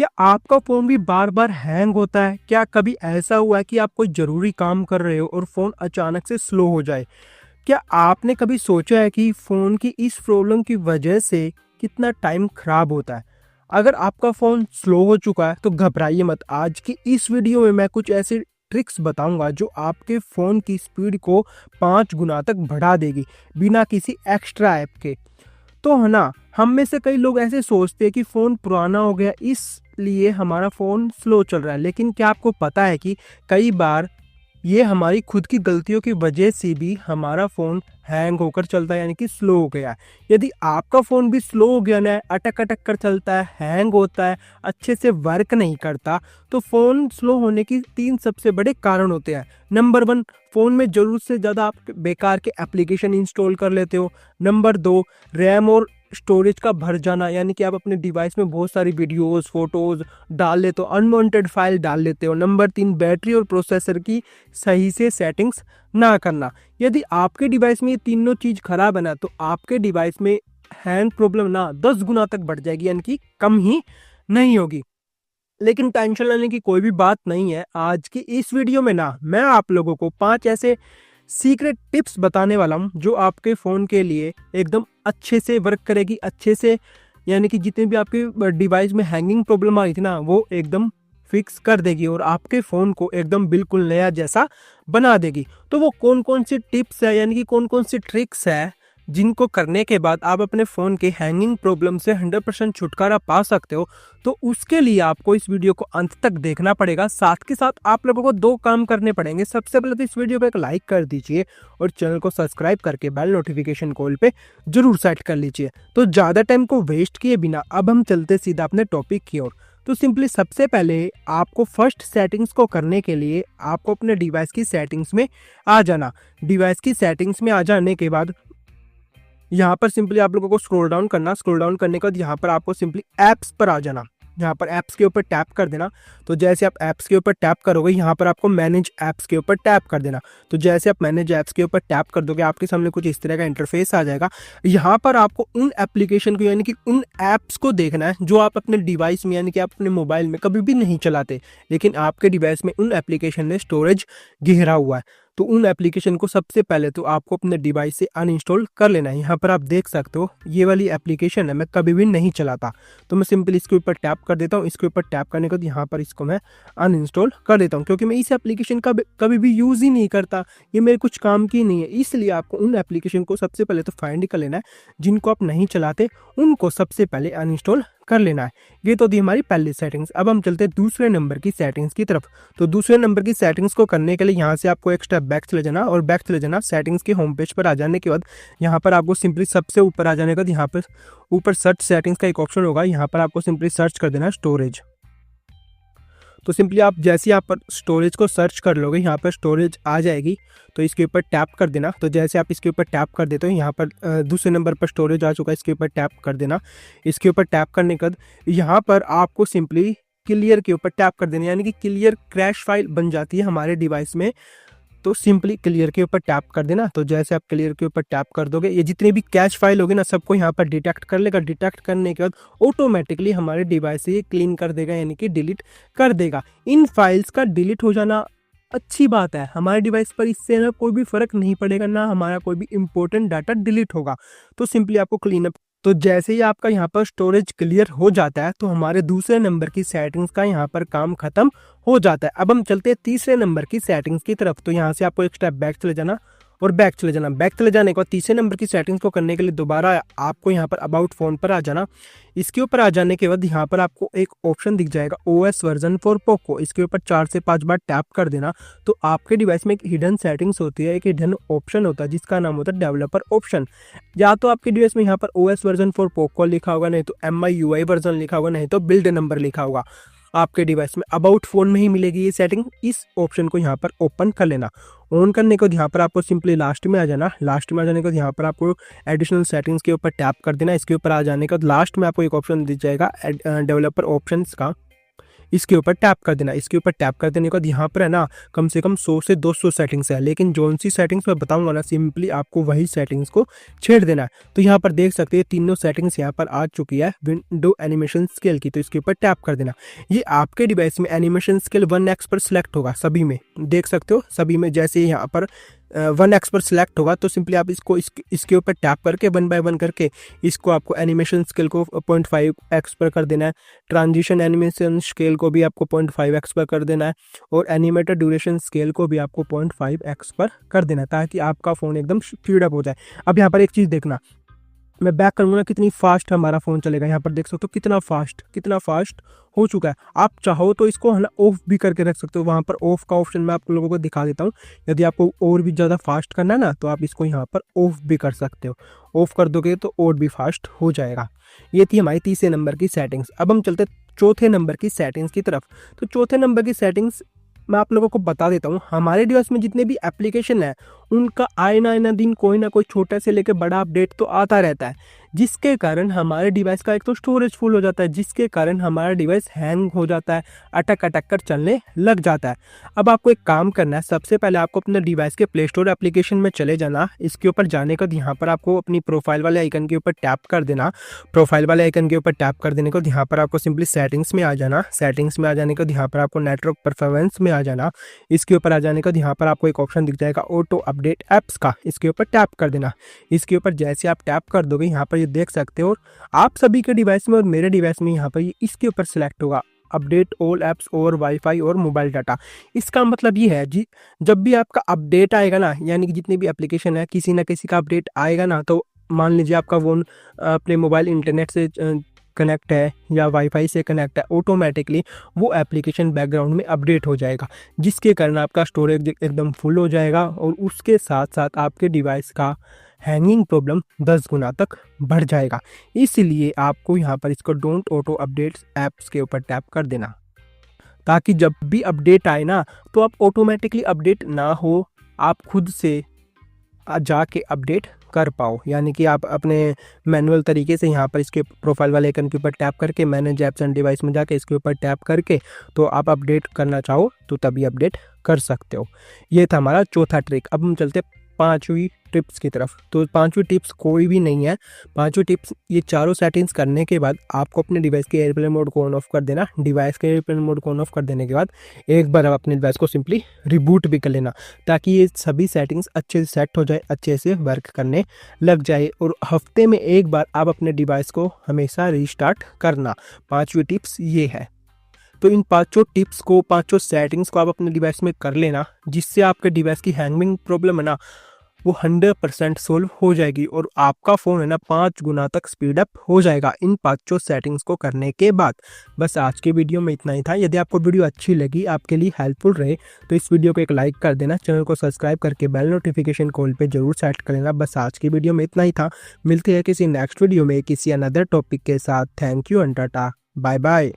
क्या आपका फ़ोन भी बार-बार हैंग होता है? क्या कभी ऐसा हुआ है कि आप कोई ज़रूरी काम कर रहे हो और फ़ोन अचानक से स्लो हो जाए? क्या आपने कभी सोचा है कि फ़ोन की इस प्रॉब्लम की वजह से कितना टाइम खराब होता है? अगर आपका फ़ोन स्लो हो चुका है तो घबराइए मत। आज की इस वीडियो में मैं कुछ ऐसे ट्रिक्स बताऊँगा जो आपके फ़ोन की स्पीड को 5 गुना तक बढ़ा देगी, बिना किसी एक्स्ट्रा ऐप के। तो है ना, हम में से कई लोग ऐसे सोचते हैं कि फ़ोन पुराना हो गया इसलिए हमारा फ़ोन स्लो चल रहा है। लेकिन क्या आपको पता है कि कई बार ये हमारी खुद की गलतियों की वजह से भी हमारा फ़ोन हैंग होकर चलता है, यानी कि स्लो हो गया है। यदि आपका फ़ोन भी स्लो हो गया ना, अटक-अटक कर चलता है, हैंग होता है, अच्छे से वर्क नहीं करता, तो फ़ोन स्लो होने की 3 सबसे बड़े कारण होते हैं। नंबर 1, फ़ोन में ज़रूरत से ज़्यादा आप बेकार के एप्लीकेशन इंस्टॉल कर लेते हो। नंबर 2, रैम और स्टोरेज का भर जाना, यानी कि आप अपने डिवाइस में बहुत सारी वीडियोज़, फ़ोटोज़ डाल लेते हो, अनवांटेड फाइल डाल लेते हो। नंबर 3, बैटरी और प्रोसेसर की सही से सेटिंग्स ना करना। यदि आपके डिवाइस में ये तीनों चीज़ खराब है ना, तो आपके डिवाइस में हैंग प्रॉब्लम ना 10 गुना तक बढ़ जाएगी, यानी कि कम ही नहीं होगी। लेकिन टेंशन लेने की कोई भी बात नहीं है। आज की इस वीडियो में ना मैं आप लोगों को 5 ऐसे सीक्रेट टिप्स बताने वाला हूँ जो आपके फ़ोन के लिए एकदम अच्छे से वर्क करेगी, अच्छे से, यानी कि जितने भी आपके डिवाइस में हैंगिंग प्रॉब्लम आ रही थी ना, वो एकदम फिक्स कर देगी और आपके फ़ोन को एकदम बिल्कुल नया जैसा बना देगी। तो वो कौन-कौन सी टिप्स है, यानी कि कौन-कौन सी ट्रिक्स है जिनको करने के बाद आप अपने फ़ोन के हैंगिंग प्रॉब्लम से 100% छुटकारा पा सकते हो, तो उसके लिए आपको इस वीडियो को अंत तक देखना पड़ेगा। साथ के साथ आप लोगों को 2 काम करने पड़ेंगे। सबसे पहले तो इस वीडियो को एक लाइक कर दीजिए और चैनल को सब्सक्राइब करके बेल नोटिफिकेशन कॉल पे ज़रूर सेट कर लीजिए। तो ज़्यादा टाइम को वेस्ट किए बिना अब हम चलते सीधा अपने टॉपिक की ओर। तो सिंपली सबसे पहले आपको फर्स्ट सेटिंग्स को करने के लिए आपको अपने डिवाइस की सेटिंग्स में आ जाना। डिवाइस की सेटिंग्स में आ जाने के बाद यहाँ पर सिंपली आप लोगों को स्क्रॉल डाउन करना। स्क्रॉल डाउन करने के बाद यहाँ पर आपको सिंपली ऐप्स पर आ जाना। यहाँ पर ऐप्स के ऊपर टैप कर देना। तो जैसे आप ऐप्स के ऊपर टैप करोगे, यहाँ पर आपको मैनेज ऐप्स के ऊपर टैप कर देना। तो जैसे आप मैनेज ऐप्स के ऊपर टैप कर दोगे, आपके सामने कुछ इस तरह का इंटरफेस आ जाएगा। यहाँ पर आपको उन एप्लीकेशन को, यानी कि उन ऐप्स को देखना है जो आप अपने डिवाइस में, यानी कि आप अपने मोबाइल में कभी भी नहीं चलाते, लेकिन आपके डिवाइस में उन एप्लीकेशन ने स्टोरेज घेरा हुआ है। तो उन एप्लीकेशन को सबसे पहले तो आपको अपने डिवाइस से अनइंस्टॉल कर लेना है। यहाँ पर आप देख सकते हो ये वाली एप्लीकेशन है, मैं कभी भी नहीं चलाता, तो मैं सिंपली इसके ऊपर टैप कर देता हूँ। इसके ऊपर टैप करने के बाद यहाँ पर इसको मैं अनइंस्टॉल कर देता हूँ, क्योंकि मैं इस एप्लीकेशन का कभी भी यूज़ ही नहीं करता, ये मेरे कुछ काम की नहीं है। इसलिए आपको उन एप्लीकेशन को सबसे पहले तो फाइंड कर लेना है, जिनको आप नहीं चलाते उनको सबसे पहले अनइंस्टॉल कर लेना है। ये तो थी हमारी पहली सेटिंग्स। अब हम चलते हैं दूसरे नंबर की सेटिंग्स की तरफ। तो दूसरे नंबर की सेटिंग्स को करने के लिए यहाँ से आपको एक स्टेप बैक चले जाना और बैक चले जाना। सेटिंग्स के होम पेज पर आ जाने के बाद यहाँ पर आपको सिंपली सबसे ऊपर आ जाने के बाद यहाँ पर ऊपर सर्च सेटिंग्स का एक ऑप्शन होगा। यहाँ पर आपको सिंपली सर्च कर देना स्टोरेज। तो सिंपली आप जैसे यहाँ पर स्टोरेज को सर्च कर लोगे, यहाँ पर स्टोरेज आ जाएगी, तो इसके ऊपर टैप कर देना। तो जैसे आप इसके ऊपर टैप कर देते हो, यहाँ पर दूसरे नंबर पर स्टोरेज आ चुका है, इसके ऊपर टैप कर देना। इसके ऊपर टैप करने के बाद यहाँ पर आपको सिंपली क्लियर के ऊपर टैप कर देना, यानी कि क्लियर क्रैश फाइल बन जाती है हमारे डिवाइस में। तो सिंपली क्लियर के ऊपर टैप कर देना। तो जैसे आप क्लियर के ऊपर टैप कर दोगे, ये जितने भी कैश फाइल होगी ना, सबको यहाँ पर डिटेक्ट कर लेगा। डिटेक्ट करने के बाद ऑटोमेटिकली हमारे डिवाइस से ये क्लीन कर देगा, यानी कि डिलीट कर देगा। इन फाइल्स का डिलीट हो जाना अच्छी बात है, हमारे डिवाइस पर इससे ना कोई भी फ़र्क नहीं पड़ेगा, ना हमारा कोई भी इंपॉर्टेंट डाटा डिलीट होगा। तो सिंपली आपको क्लीन अप, तो जैसे ही आपका यहाँ पर स्टोरेज क्लियर हो जाता है, तो हमारे दूसरे नंबर की सेटिंग्स का यहाँ पर काम खत्म हो जाता है। अब हम चलते हैं तीसरे नंबर की सेटिंग्स की तरफ। तो यहाँ से आपको एक स्टेप बैक चले जाना और बैक चले जाना। बैक चले जाने के बाद तीसरे नंबर की सेटिंग्स को करने के लिए दोबारा आपको यहाँ पर अबाउट फ़ोन पर आ जाना। इसके ऊपर आ जाने के बाद यहाँ पर आपको एक ऑप्शन दिख जाएगा OS वर्जन फॉर पोको। इसके ऊपर 4 से 5 बार टैप कर देना। तो आपके डिवाइस में एक हिडन सेटिंग्स होती है, एक हिडन ऑप्शन होता है जिसका नाम होता है डेवलपर ऑप्शन। या तो आपके डिवाइस में यहाँ पर OS वर्जन फॉर पोको लिखा होगा, नहीं तो MIUI वर्जन लिखा होगा, नहीं तो बिल्ड नंबर लिखा होगा। आपके डिवाइस में अबाउट फ़ोन में ही मिलेगी ये सेटिंग। इस ऑप्शन को यहाँ पर ओपन कर लेना। ऑन करने के बाद यहाँ पर आपको सिंपली लास्ट में आ जाना। लास्ट में आ जाने के बाद यहाँ पर आपको एडिशनल सेटिंग्स के ऊपर टैप कर देना। इसके ऊपर आ जाने के बाद लास्ट में आपको एक ऑप्शन दिख जाएगा डेवलपर ऑप्शंस का। इसके ऊपर टैप कर देना। इसके ऊपर टैप कर देने के बाद यहाँ पर है ना कम से कम 100 से 200 सेटिंग्स है, लेकिन जो सी सेटिंग्स मैं बताऊंगा ना सिंपली आपको वही सेटिंग्स को छेड़ देना है। तो यहाँ पर देख सकते हैं तीनों सेटिंग्स यहाँ पर आ चुकी है विंडो एनिमेशन स्केल की, तो इसके ऊपर टैप कर देना। ये आपके डिवाइस में एनिमेशन स्केल 1x पर सिलेक्ट होगा, सभी में देख सकते हो, सभी में जैसे यहाँ पर 1x पर सिलेक्ट होगा तो सिंपली आप इसको इसके ऊपर टैप करके 1 बाय 1 करके इसको आपको एनिमेशन स्केल को 0.5x पर कर देना है। ट्रांजिशन एनिमेशन स्केल को भी आपको 0.5x पर कर देना है और एनिमेटेड ड्यूरेशन स्केल को भी आपको 0.5x पर कर देना है, ताकि आपका फ़ोन एकदम स्पीड अप हो जाए। अब यहाँ पर एक चीज़ देखना, मैं बैक करूँगा कितनी फास्ट हमारा फ़ोन चलेगा। यहाँ पर देख सकते हो कितना फास्ट हो चुका है। आप चाहो तो इसको है ना ऑफ भी करके रख सकते हो, वहाँ पर ऑफ का ऑप्शन मैं आप लोगों को दिखा देता हूँ। यदि आपको और भी ज़्यादा फास्ट करना है ना तो आप इसको यहाँ पर ऑफ भी कर सकते हो, ऑफ कर दोगे तो और भी फास्ट हो जाएगा। ये थी हमारी तीसरे नंबर की सेटिंग्स। अब हम चलते चौथे नंबर की सेटिंग्स की तरफ। तो चौथे नंबर की सेटिंग्स मैं आप लोगों को बता देता हूँ। हमारे डिवाइस में जितने भी एप्लीकेशन है उनका आए ना दिन कोई ना कोई छोटा से लेकर बड़ा अपडेट तो आता रहता है, जिसके कारण हमारे डिवाइस का एक तो स्टोरेज फुल हो जाता है, जिसके कारण हमारा डिवाइस हैंग हो जाता है, अटक कर चलने लग जाता है। अब आपको एक काम करना है, सबसे पहले आपको अपने डिवाइस के प्ले स्टोर एप्लीकेशन में चले जाना। इसके ऊपर जाने का यहाँ पर आपको अपनी प्रोफाइल वाले आइकन के ऊपर टैप कर देना। प्रोफाइल वाले आइकन के ऊपर टैप कर देने को यहाँ पर आपको सिंपली सेटिंग्स में आ जाना। सेटिंग्स में आ जाने का यहाँ पर आपको नेटवर्क परफॉर्मेंस में आ जाना। इसके ऊपर आ जाने का यहाँ पर आपको एक ऑप्शन दिख जाएगा ऑटो अपडेट ऐप्स का, इसके ऊपर टैप कर देना। इसके ऊपर जैसे आप टैप कर दोगे यहाँ पर ये देख सकते हो, आप सभी के डिवाइस में और मेरे डिवाइस में यहाँ पर ये इसके ऊपर सिलेक्ट होगा अपडेट ऑल ऐप्स और वाईफाई और मोबाइल डाटा। इसका मतलब ये है जी, जब भी आपका अपडेट आएगा ना, यानी कि जितनी भी एप्लीकेशन है किसी ना किसी का अपडेट आएगा ना, तो मान लीजिए आपका फ़ोन अपने मोबाइल इंटरनेट से कनेक्ट है या वाईफाई से कनेक्ट है, ऑटोमेटिकली वो एप्लीकेशन बैकग्राउंड में अपडेट हो जाएगा, जिसके कारण आपका स्टोरेज एकदम फुल हो जाएगा और उसके साथ साथ आपके डिवाइस का हैंगिंग प्रॉब्लम 10 गुना तक बढ़ जाएगा। इसलिए आपको यहाँ पर इसको डोंट ऑटो अपडेट्स ऐप्स के ऊपर टैप कर देना, ताकि जब भी अपडेट आए ना तो आप ऑटोमेटिकली अपडेट ना हो, आप खुद से जाके अपडेट कर पाओ। यानी कि आप अपने मैनुअल तरीके से यहाँ पर इसके प्रोफाइल वाले आइकन के ऊपर टैप करके मैनेज ऐप्स एंड डिवाइस में जाके इसके ऊपर टैप करके तो आप अपडेट करना चाहो तो तभी अपडेट कर सकते हो। ये था हमारा चौथा ट्रिक। अब हम चलते पांचवी टिप्स की तरफ। तो पांचवी टिप्स कोई भी नहीं है, पांचवी टिप्स ये चारों सेटिंग्स करने के बाद आपको अपने डिवाइस के एयरप्लेन मोड को ऑन ऑफ कर देना। डिवाइस के एयरप्लेन मोड को ऑन ऑफ कर देने के बाद एक बार आप अपने डिवाइस को सिंपली रिबूट भी कर लेना, ताकि ये सभी सेटिंग्स अच्छे से सेट हो जाए, अच्छे से वर्क करने लग जाए। और हफ्ते में एक बार आप अपने डिवाइस को हमेशा रीस्टार्ट करना। पांचवी टिप्स ये है। तो इन पांचों टिप्स को, पांचों सेटिंग्स को आप अपने डिवाइस में कर लेना, जिससे आपके डिवाइस की हैंगिंग प्रॉब्लम है ना वो 100% सोल्व हो जाएगी और आपका फ़ोन है ना 5 गुना तक स्पीड अप हो जाएगा इन पांचों सेटिंग्स को करने के बाद। बस आज के वीडियो में इतना ही था। यदि आपको वीडियो अच्छी लगी, आपके लिए हेल्पफुल रहे, तो इस वीडियो को एक लाइक कर देना, चैनल को सब्सक्राइब करके बेल नोटिफिकेशन कॉल पे जरूर सेट कर लेना। बस आज की वीडियो में इतना ही था। मिलते हैं किसी नेक्स्ट वीडियो में किसी अनदर टॉपिक के साथ। Thank you and tata, bye bye.